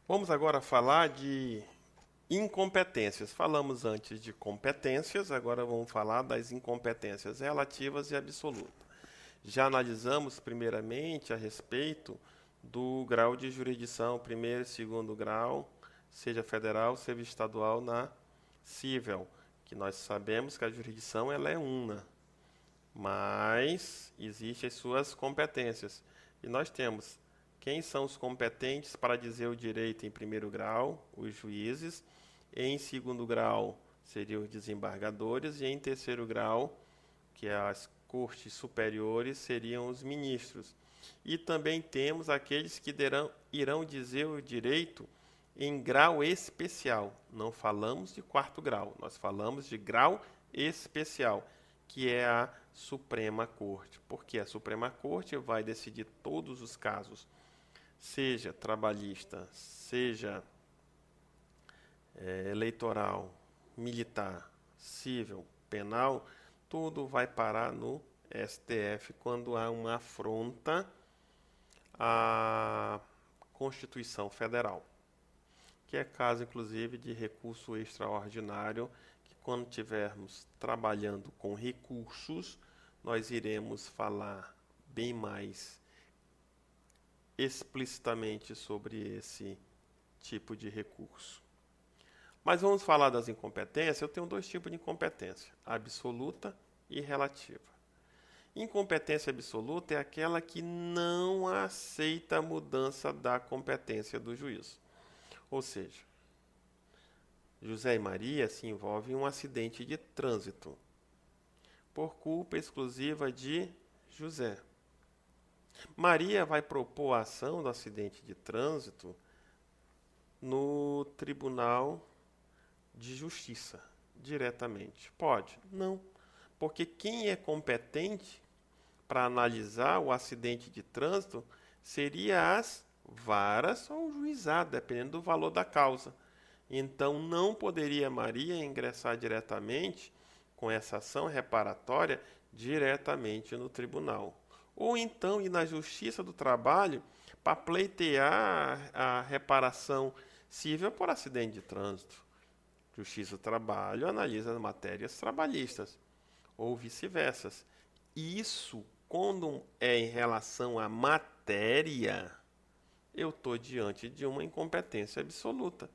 Vamos agora falar de incompetências. Falamos antes de competências, agora vamos falar das incompetências relativas e absolutas. Já analisamos primeiramente a respeito do grau de jurisdição, primeiro e segundo grau, seja federal, seja estadual, na cível, que nós sabemos que a jurisdição ela é una, mas existem as suas competências. E nós temos quem são os competentes para dizer o direito em primeiro grau, os juízes, em segundo grau seriam os desembargadores e em terceiro grau, que é as cortes superiores, seriam os ministros. E também temos aqueles que irão dizer o direito em grau especial. Não falamos de quarto grau, nós falamos de grau especial, que é a Suprema Corte. Porque a Suprema Corte vai decidir todos os casos, seja trabalhista, seja eleitoral, militar, civil, penal, tudo vai parar no STF quando há uma afronta à Constituição Federal, que é caso, inclusive, de recurso extraordinário, que quando estivermos trabalhando com recursos, nós iremos falar bem mais explicitamente sobre esse tipo de recurso. Mas vamos falar das incompetências. Eu tenho dois tipos de incompetência, absoluta e relativa. Incompetência absoluta é aquela que não aceita a mudança da competência do juízo. Ou seja, José e Maria se envolvem em um acidente de trânsito por culpa exclusiva de José. Maria vai propor a ação do acidente de trânsito no Tribunal de Justiça, diretamente. Pode? Não. Porque quem é competente para analisar o acidente de trânsito seria as varas ou o juizado, dependendo do valor da causa. Então, não poderia Maria ingressar diretamente com essa ação reparatória diretamente no tribunal. Ou então ir na Justiça do Trabalho para pleitear a reparação civil por acidente de trânsito. Justiça do Trabalho analisa as matérias trabalhistas, ou vice-versa. Isso, quando é em relação à matéria, eu estou diante de uma incompetência absoluta.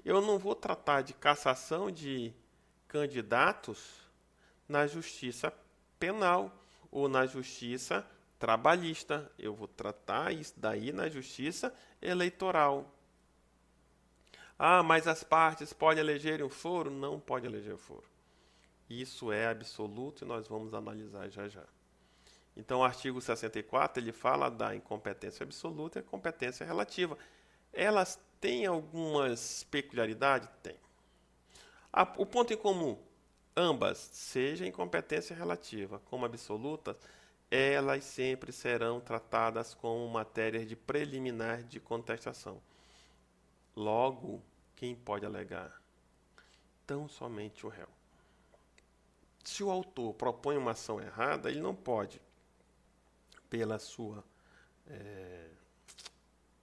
Eu não vou tratar de cassação de candidatos na justiça penal ou na justiça trabalhista. Eu vou tratar isso daí na justiça eleitoral. Ah, mas as partes podem eleger um foro? Não pode eleger o foro. Isso é absoluto e nós vamos analisar já já. Então, o artigo 64, ele fala da incompetência absoluta e a competência relativa. Elas têm algumas peculiaridades? Tem. O ponto em comum, ambas, seja incompetência relativa como absoluta, elas sempre serão tratadas como matérias de preliminar de contestação. Logo, quem pode alegar? Tão somente o réu. Se o autor propõe uma ação errada, ele não pode, pela sua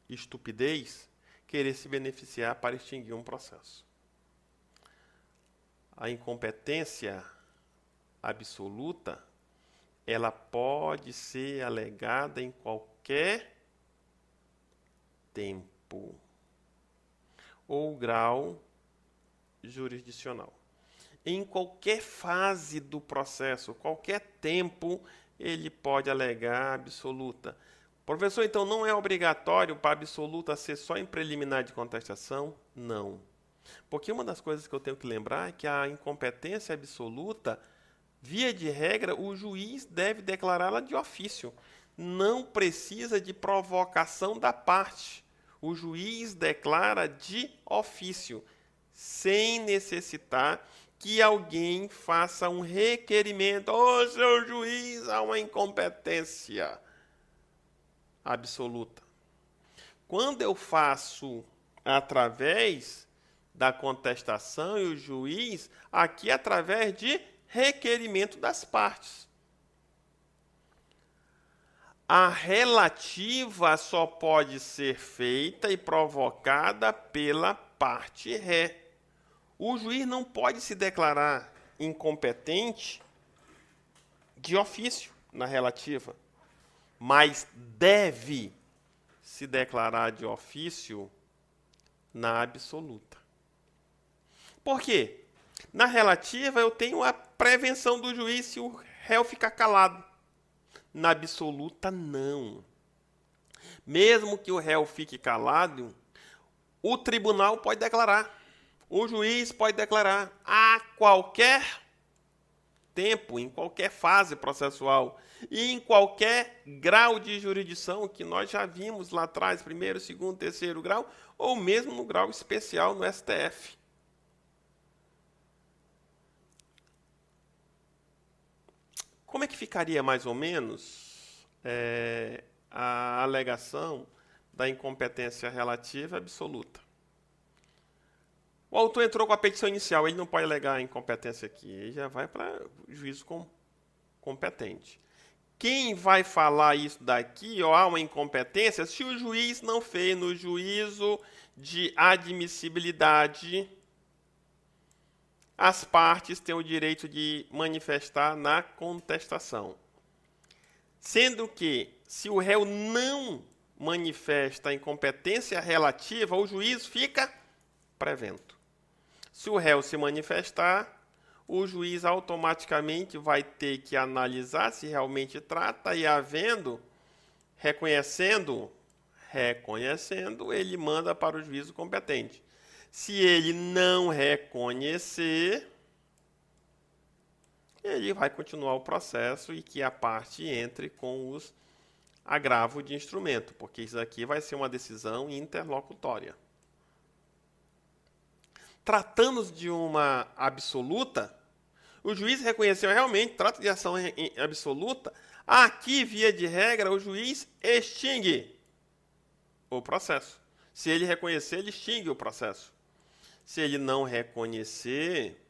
estupidez, querer se beneficiar para extinguir um processo. A incompetência absoluta, ela pode ser alegada em qualquer tempo ou grau jurisdicional. Em qualquer fase do processo, qualquer tempo, ele pode alegar absoluta. Professor, então não é obrigatório para absoluta ser só em preliminar de contestação? Não. Porque uma das coisas que eu tenho que lembrar é que a incompetência absoluta, via de regra, o juiz deve declará-la de ofício. Não precisa de provocação da parte. O juiz declara de ofício, sem necessitar que alguém faça um requerimento. Ô, seu juiz, há uma incompetência absoluta. Quando eu faço através da contestação e o juiz, aqui através de requerimento das partes. A relativa só pode ser feita e provocada pela parte ré. O juiz não pode se declarar incompetente de ofício na relativa, mas deve se declarar de ofício na absoluta. Por quê? Na relativa eu tenho a prevenção do juiz se o réu ficar calado. Na absoluta, não. Mesmo que o réu fique calado, o tribunal pode declarar. O juiz pode declarar a qualquer tempo, em qualquer fase processual e em qualquer grau de jurisdição que nós já vimos lá atrás, primeiro, segundo, terceiro grau, ou mesmo no grau especial no STF. Como é que ficaria mais ou menos a alegação da incompetência relativa absoluta? O autor entrou com a petição inicial, ele não pode alegar a incompetência aqui, ele já vai para o juízo competente. Quem vai falar isso daqui, ou há uma incompetência, se o juiz não fez no juízo de admissibilidade, as partes têm o direito de manifestar na contestação. Sendo que, se o réu não manifesta a incompetência relativa, o juiz fica prevento. Se o réu se manifestar, o juiz automaticamente vai ter que analisar se realmente trata e, reconhecendo, ele manda para o juízo competente. Se ele não reconhecer, ele vai continuar o processo e que a parte entre com os agravos de instrumento, porque isso aqui vai ser uma decisão interlocutória. Tratando-se de uma absoluta, o juiz reconheceu realmente, trata de ação absoluta, aqui, via de regra, o juiz extingue o processo. Se ele reconhecer, ele extingue o processo. Se ele não reconhecer,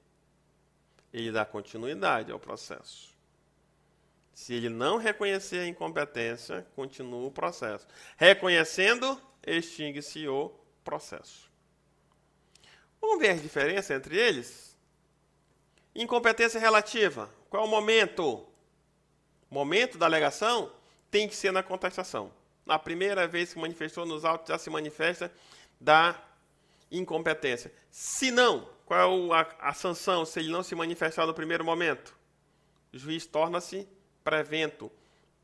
ele dá continuidade ao processo. Se ele não reconhecer a incompetência, continua o processo. Reconhecendo, extingue-se o processo. Vamos ver a diferença entre eles? Incompetência relativa. Qual é o momento? O momento da alegação tem que ser na contestação. Na primeira vez que manifestou nos autos, já se manifesta da incompetência. Se não, qual é a sanção se ele não se manifestar no primeiro momento? O juiz torna-se prevento.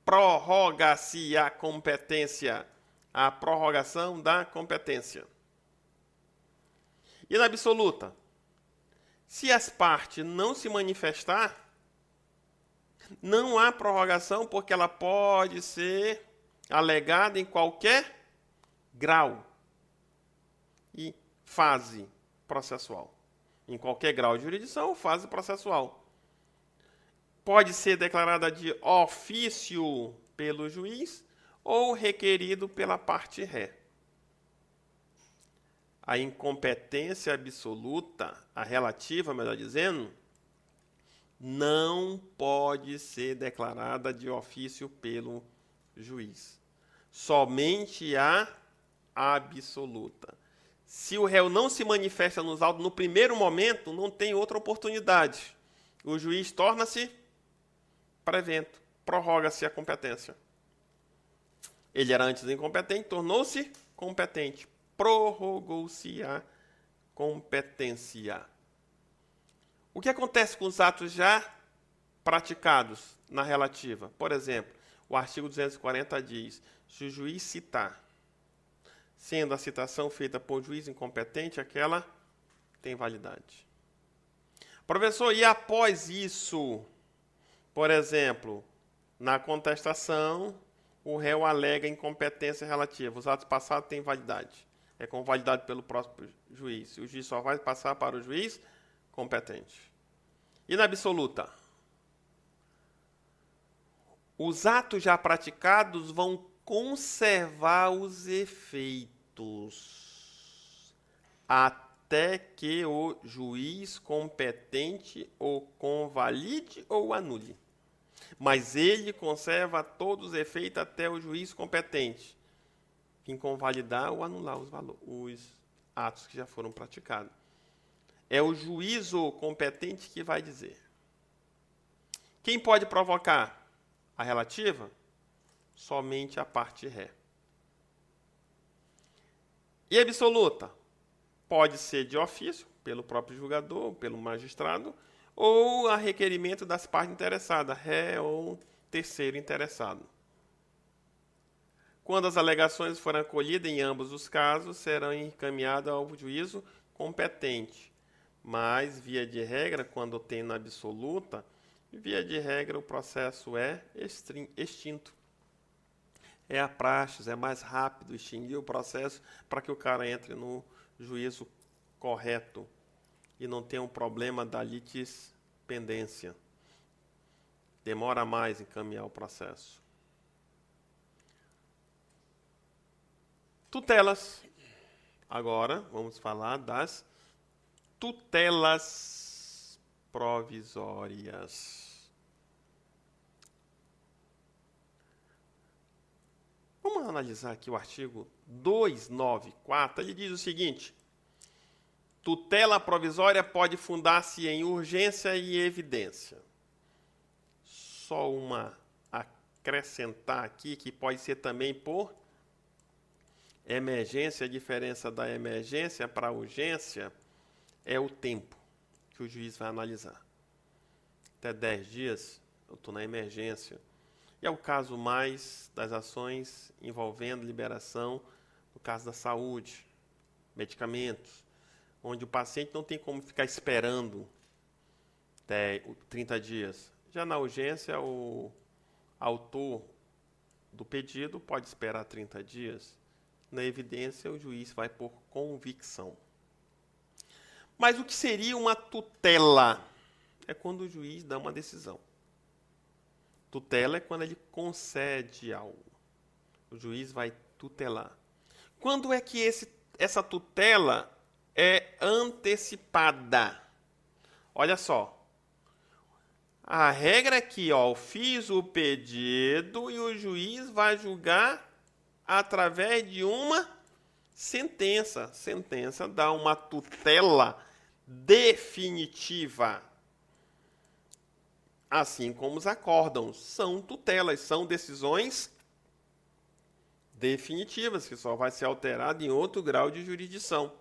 Prorroga-se a competência. A prorrogação da competência. E na absoluta? Se as partes não se manifestar, não há prorrogação porque ela pode ser alegada em qualquer grau e fase processual. Em qualquer grau de jurisdição ou fase processual. Pode ser declarada de ofício pelo juiz ou requerido pela parte ré. A incompetência absoluta, a relativa, melhor dizendo, não pode ser declarada de ofício pelo juiz. Somente a absoluta. Se o réu não se manifesta nos autos no primeiro momento, não tem outra oportunidade. O juiz torna-se prevento, prorroga-se a competência. Ele era antes incompetente, tornou-se competente. Prorrogou-se a competência. O que acontece com os atos já praticados na relativa? Por exemplo, o artigo 240 diz, se o juiz citar, sendo a citação feita por juiz incompetente, aquela tem validade. Professor, e após isso, por exemplo, na contestação, o réu alega incompetência relativa. Os atos passados têm validade. É convalidado pelo próximo juiz. O juiz só vai passar para o juiz competente. E na absoluta? Os atos já praticados vão conservar os efeitos até que o juiz competente o convalide ou anule. mas ele conserva todos os efeitos até o juiz competente em convalidar ou anular os atos que já foram praticados. É o juízo competente que vai dizer. Quem pode provocar? A relativa? Somente a parte ré. E absoluta? Pode ser de ofício, pelo próprio julgador, pelo magistrado, ou a requerimento das partes interessadas, ré ou terceiro interessado. Quando as alegações forem acolhidas em ambos os casos, serão encaminhadas ao juízo competente. Mas, via de regra, quando tem na absoluta, via de regra o processo é extinto. É a praxis, é mais rápido extinguir o processo para que o cara entre no juízo correto e não tenha um problema da litispendência. Demora mais encaminhar o processo. Tutelas. Agora vamos falar das tutelas provisórias. Vamos analisar aqui o artigo 294. Ele diz o seguinte: tutela provisória pode fundar-se em urgência e evidência. Só uma acrescentar aqui, que pode ser também por emergência. A diferença da emergência para a urgência é o tempo que o juiz vai analisar. Até 10 dias eu estou na emergência. E é o caso mais das ações envolvendo liberação, no caso da saúde, medicamentos, onde o paciente não tem como ficar esperando 30 dias. Já na urgência, o autor do pedido pode esperar 30 dias. Na evidência, o juiz vai por convicção. Mas o que seria uma tutela? É quando o juiz dá uma decisão. Tutela é quando ele concede algo. O juiz vai tutelar. Quando é que essa tutela é antecipada? Olha só. A regra é que eu fiz o pedido e o juiz vai julgar através de uma sentença. Sentença dá uma tutela definitiva. Assim como os acórdãos são tutelas, são decisões definitivas, que só vai ser alterado em outro grau de jurisdição.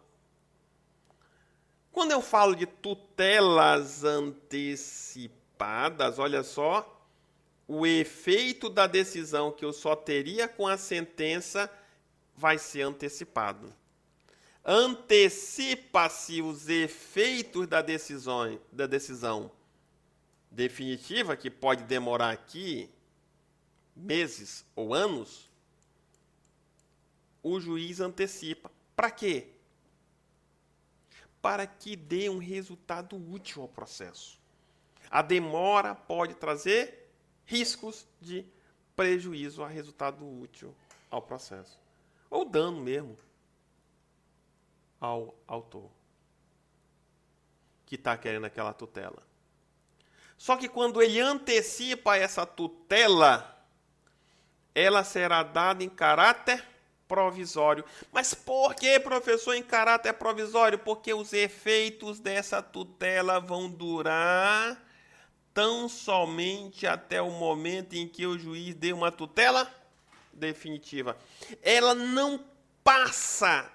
Quando eu falo de tutelas antecipadas, olha só, o efeito da decisão que eu só teria com a sentença vai ser antecipado. Antecipa-se os efeitos da decisão definitiva, que pode demorar aqui meses ou anos, o juiz antecipa. Para quê? Para que dê um resultado útil ao processo. A demora pode trazer riscos de prejuízo a resultado útil ao processo. Ou dano mesmo ao autor que está querendo aquela tutela. Só que quando ele antecipa essa tutela, ela será dada em caráter provisório. Mas por que, professor, em caráter provisório? Porque os efeitos dessa tutela vão durar tão somente até o momento em que o juiz dê uma tutela definitiva. Ela não passa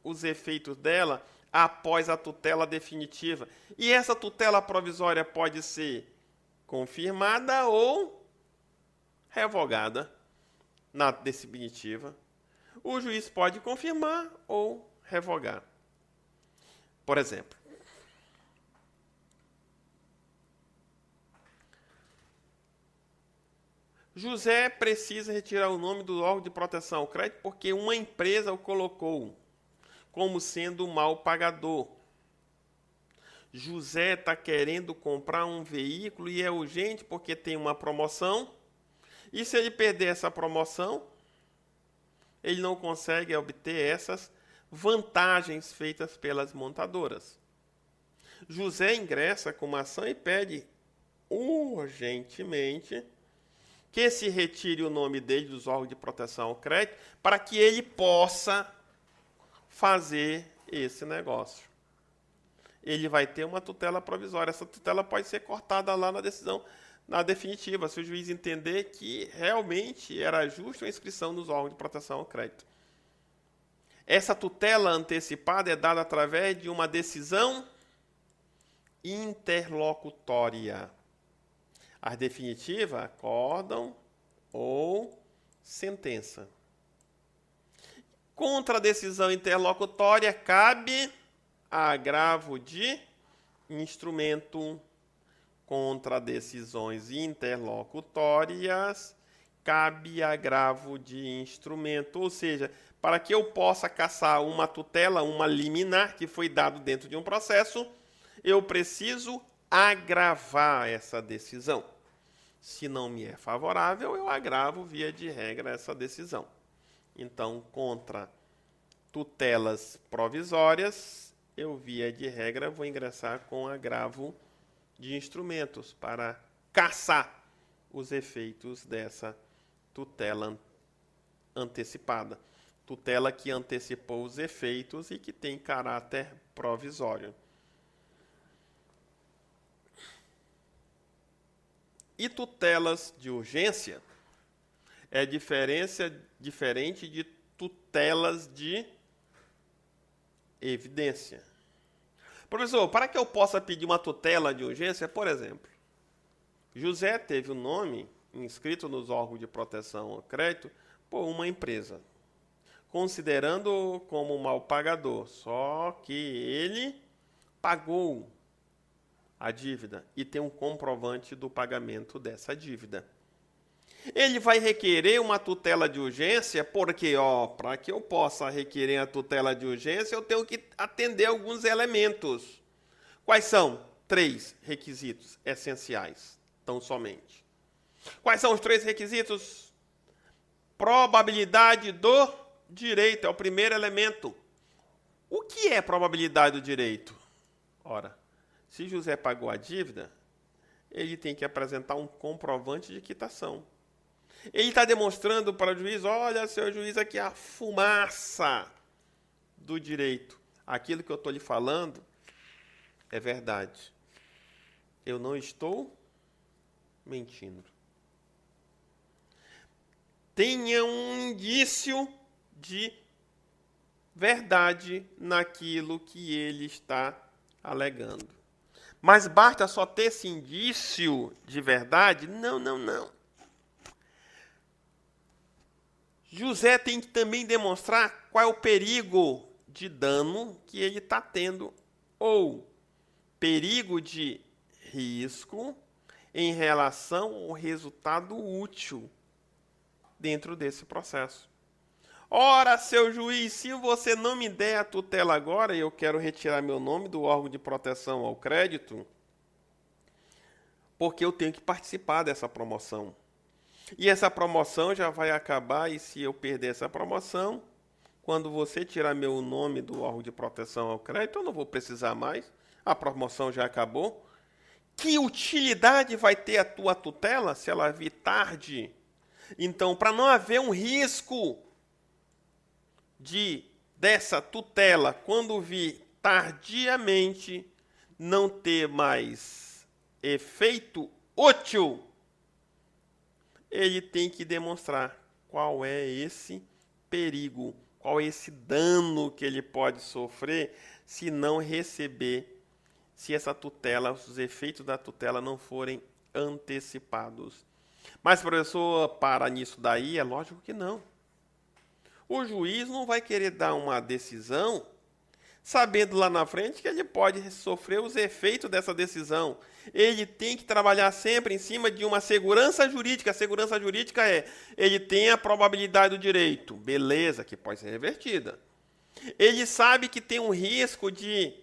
os efeitos dela após a tutela definitiva. E essa tutela provisória pode ser confirmada ou revogada na definitiva. O juiz pode confirmar ou revogar. Por exemplo, José precisa retirar o nome do órgão de proteção ao crédito porque uma empresa o colocou como sendo um mal pagador. José está querendo comprar um veículo e é urgente porque tem uma promoção. E se ele perder essa promoção, ele não consegue obter essas vantagens feitas pelas montadoras. José ingressa com uma ação e pede urgentemente que se retire o nome dele dos órgãos de proteção ao crédito para que ele possa fazer esse negócio. Ele vai ter uma tutela provisória. Essa tutela pode ser cortada lá na decisão, na definitiva, se o juiz entender que realmente era justa a inscrição nos órgãos de proteção ao crédito. Essa tutela antecipada é dada através de uma decisão interlocutória. As definitivas, acórdão ou sentença. Contra a decisão interlocutória, cabe agravo de instrumento. Contra decisões interlocutórias, cabe agravo de instrumento. Ou seja, para que eu possa cassar uma tutela, uma liminar que foi dado dentro de um processo, eu preciso agravar essa decisão. Se não me é favorável, eu agravo, via de regra, essa decisão. Então, contra tutelas provisórias, eu, via de regra, vou ingressar com agravo de instrumentos para cassar os efeitos dessa tutela antecipada. Tutela que antecipou os efeitos e que tem caráter provisório. E tutelas de urgência é diferente de tutelas de evidência. Professor, para que eu possa pedir uma tutela de urgência, por exemplo, José teve o nome inscrito nos órgãos de proteção ao crédito por uma empresa, considerando-o como mal pagador, só que ele pagou a dívida e tem um comprovante do pagamento dessa dívida. Ele vai requerer uma tutela de urgência porque, para que eu possa requerer a tutela de urgência, eu tenho que atender alguns elementos. Quais são? 3 requisitos essenciais, tão somente. Quais são os 3 requisitos? Probabilidade do direito, é o primeiro elemento. O que é probabilidade do direito? Ora, se José pagou a dívida, ele tem que apresentar um comprovante de quitação. Ele está demonstrando para o juiz, olha, seu juiz, aqui a fumaça do direito. Aquilo que eu estou lhe falando é verdade. Eu não estou mentindo. Tenha um indício de verdade naquilo que ele está alegando. Mas basta só ter esse indício de verdade? Não. José tem que também demonstrar qual é o perigo de dano que ele está tendo, ou perigo de risco em relação ao resultado útil dentro desse processo. Ora, seu juiz, se você não me der a tutela agora e eu quero retirar meu nome do órgão de proteção ao crédito, porque eu tenho que participar dessa promoção. E essa promoção já vai acabar, e se eu perder essa promoção, quando você tirar meu nome do órgão de proteção ao crédito, eu não vou precisar mais, a promoção já acabou. Que utilidade vai ter a tua tutela se ela vir tarde? Então, para não haver um risco dessa tutela, quando vir tardiamente, não ter mais efeito útil, ele tem que demonstrar qual é esse perigo, qual é esse dano que ele pode sofrer se não receber, se essa tutela, os efeitos da tutela não forem antecipados. Mas, professor, para nisso daí? É lógico que não. O juiz não vai querer dar uma decisão sabendo lá na frente que ele pode sofrer os efeitos dessa decisão. Ele tem que trabalhar sempre em cima de uma segurança jurídica. A segurança jurídica ele tem a probabilidade do direito. Beleza, que pode ser revertida. Ele sabe que tem um risco de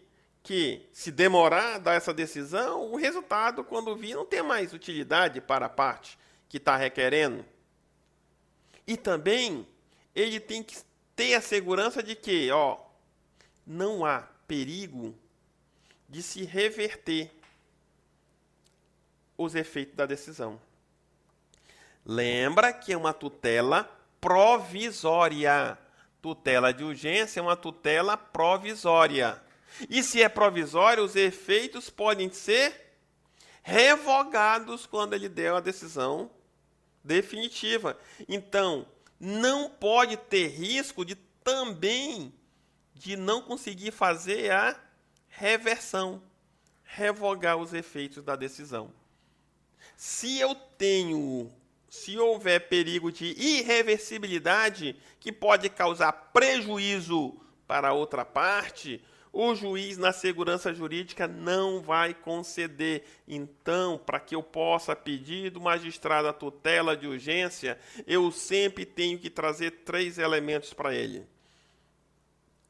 que, se demorar a dar essa decisão, o resultado, quando vir, não tem mais utilidade para a parte que está requerendo. E também ele tem que ter a segurança de que, não há perigo de se reverter os efeitos da decisão. Lembra que é uma tutela provisória. Tutela de urgência é uma tutela provisória. E se é provisória, os efeitos podem ser revogados quando ele der a decisão definitiva. Então, não pode ter risco de também de não conseguir fazer a reversão, revogar os efeitos da decisão. Se houver perigo de irreversibilidade que pode causar prejuízo para a outra parte, o juiz na segurança jurídica não vai conceder. Então, para que eu possa pedir do magistrado a tutela de urgência, eu sempre tenho que trazer 3 elementos para ele.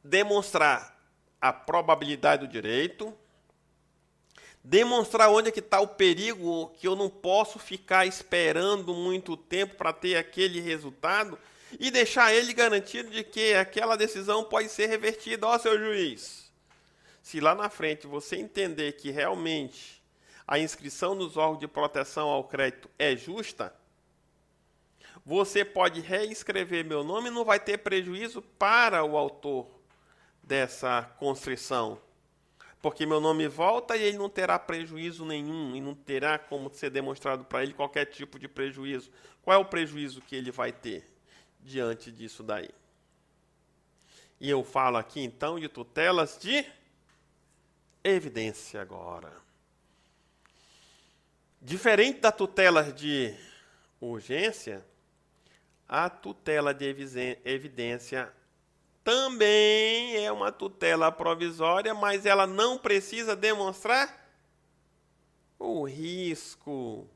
Demonstrar a probabilidade do direito, demonstrar onde é que está o perigo, que eu não posso ficar esperando muito tempo para ter aquele resultado, e deixar ele garantido de que aquela decisão pode ser revertida. Ó, seu juiz, se lá na frente você entender que realmente a inscrição nos órgãos de proteção ao crédito é justa, você pode reescrever meu nome e não vai ter prejuízo para o autor dessa constrição. Porque meu nome volta e ele não terá prejuízo nenhum, e não terá como ser demonstrado para ele qualquer tipo de prejuízo. Qual é o prejuízo que ele vai ter diante disso daí? E eu falo aqui então de tutelas de evidência agora. Diferente da tutela de urgência, a tutela de evidência também é uma tutela provisória, mas ela não precisa demonstrar o risco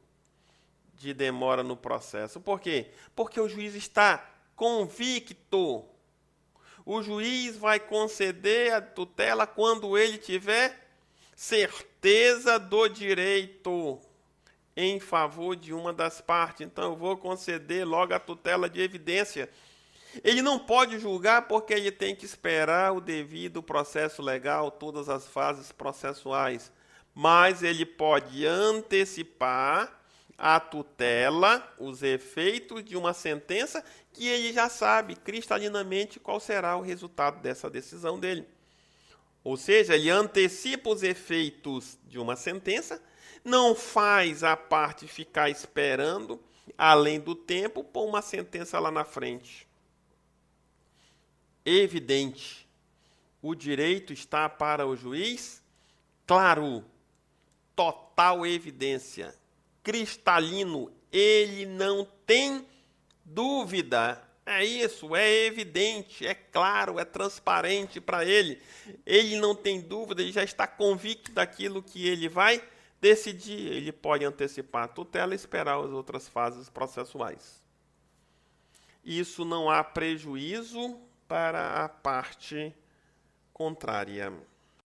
de demora no processo. Por quê? Porque o juiz está convicto. O juiz vai conceder a tutela quando ele tiver certeza do direito em favor de uma das partes. Então, eu vou conceder logo a tutela de evidência. Ele não pode julgar porque ele tem que esperar o devido processo legal, todas as fases processuais. Mas ele pode antecipar a tutela, os efeitos de uma sentença que ele já sabe cristalinamente qual será o resultado dessa decisão dele. Ou seja, ele antecipa os efeitos de uma sentença, não faz a parte ficar esperando, além do tempo, por uma sentença lá na frente. Evidente. O direito está para o juiz? Claro. Total evidência. Cristalino. Ele não tem dúvida. É isso, é evidente, é claro, é transparente para ele. Ele não tem dúvida, ele já está convicto daquilo que ele vai decidir. Ele pode antecipar a tutela e esperar as outras fases processuais. Isso não há prejuízo para a parte contrária.